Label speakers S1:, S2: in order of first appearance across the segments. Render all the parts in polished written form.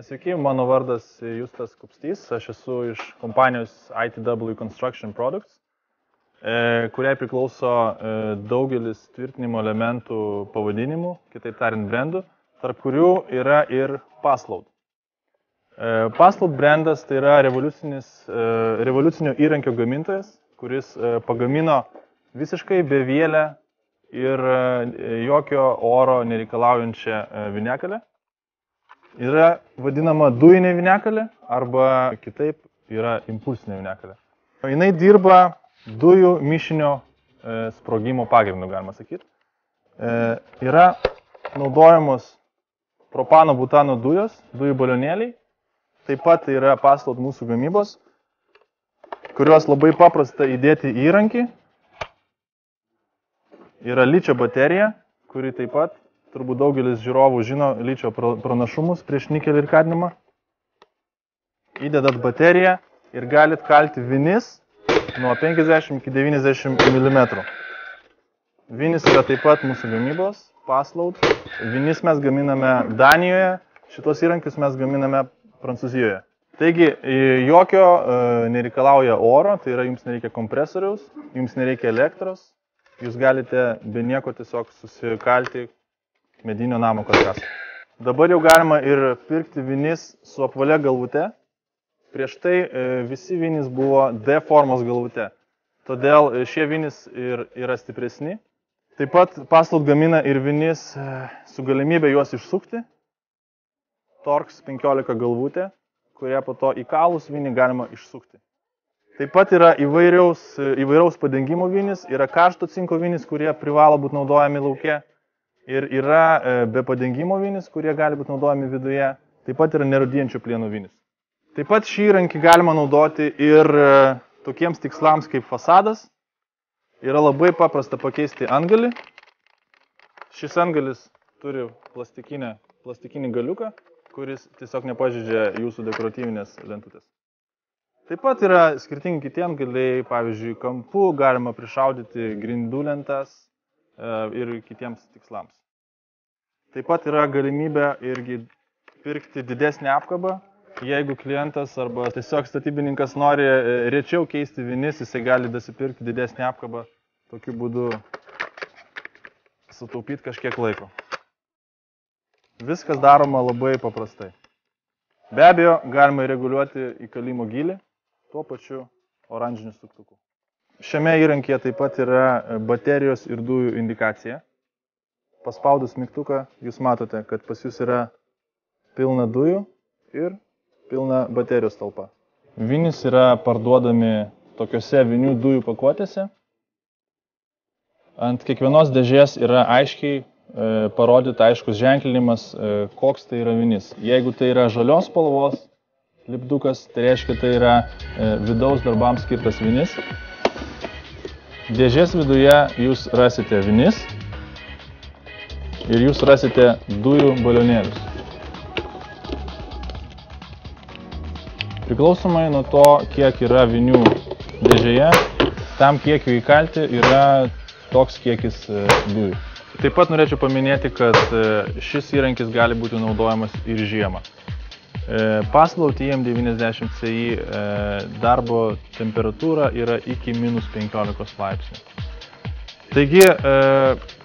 S1: Sveiki, mano vardas Justas Kupstys, aš esu iš kompanijos ITW Construction Products, kuriai priklauso daugelis tvirtinimo elementų pavadinimų, kitaip tariant brandų, tarp kurių yra ir Pasload. Pasload brandas tai yra revoliucinio įrankio gamintojas, kuris pagamino visiškai bevėlę ir jokio oro nereikalaujančią viniakalę. Yra vadinama dujinė viniakalė arba kitaip yra impulsinė viniakalė. Jinai dirba dujų mišinio sprogimo pagrindu, galima sakyti. Yra naudojamos propano butano dujos, dujų balionėliai. Taip pat yra Pasload mūsų gamybos, kurios labai paprasta įdėti į įrankį. Yra ličio baterija, kuri taip pat, turbūt daugelis žiūrovų žino ličio pranašumus prieš nikelį ir kadmimą. Įdedat bateriją ir galit kalti vinis nuo 50 iki 90 mm. Vinis yra taip pat mūsų gamybos, Pasload. Vinis mes gaminame Danijoje, šitos įrankius mes gaminame Prancūzijoje. Taigi, jokio nereikalauja oro, tai yra jums nereikia kompresoriaus, jums nereikia elektros, jūs galite be nieko tiesiog susikalti medinio namo karkasą. Dabar jau galima ir pirkti vinis su apvalia galvute. Prieš tai visi vinis buvo D formos galvute. Todėl šie vinis yra stipresni. Taip pat Pasload gamina ir vinis su galimybė juos išsukti. Torx 15 galvutė, kurią po to įkalus vinį galima išsukti. Taip pat yra įvairaus padengimo vinis, yra karšto cinko vinis, kurie privalo būti naudojami lauke. Ir yra be padengimo vinis, kurie gali būti naudojami viduje. Taip pat yra nerūdijančio plieno vinis. Taip pat šį įrankį galima naudoti ir tokiems tikslams kaip fasadas. Yra labai paprasta pakeisti antgalį. Šis antgalis turi plastikinį galiuką, kuris tiesiog nepažeidžia jūsų dekoratyvinės lentutės. Taip pat yra skirtingi kiti antgaliai, pavyzdžiui, kampu galima prišaudyti grindų lentas ir kitiems tikslams. Taip pat yra galimybė irgi pirkti didesnį apkabą. Jeigu klientas arba tiesiog statybininkas nori rečiau keisti vinis, jisai gali dasipirkti didesnį apkabą, tokiu būdu sutaupyti kažkiek laiko. Viskas daroma labai paprastai. Be abejo, galima reguliuoti įkalimo gylį, tuo pačiu oranžiniu suktuku. Šiame įrankyje taip pat yra baterijos ir dujų indikacija. Paspaudus mygtuką, jūs matote, kad pas jūs yra pilna dujų ir pilna baterijos talpa. Vinis yra parduodami tokiose vinių dujų pakuotėse. Ant kiekvienos dėžės yra aiškiai parodyta aiškus ženklinimas, koks tai yra vinis. Jeigu tai yra žalios spalvos lipdukas, tai reiškia, tai yra vidaus darbams skirtas vinis. Dėžės viduje jūs rasite vinis ir jūs rasite dujų balionėlius. Priklausomai nuo to, kiek yra vinių dėžėje, tam kiekiu įkalti yra toks kiekis dujų. Taip pat norėčiau paminėti, kad šis įrankis gali būti naudojamas ir žiemą. Pasload IM90CI darbo temperatūra yra iki -15 laipsnių. Taigi,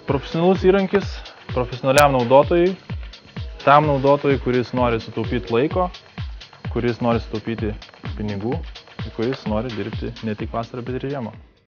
S1: profesionalus įrankis profesionaliam naudotojui, tam naudotojui, kuris nori sutaupyti laiko, kuris nori sutaupyti pinigų ir kuris nori dirbti ne tik vasarą, bet ir žiemą.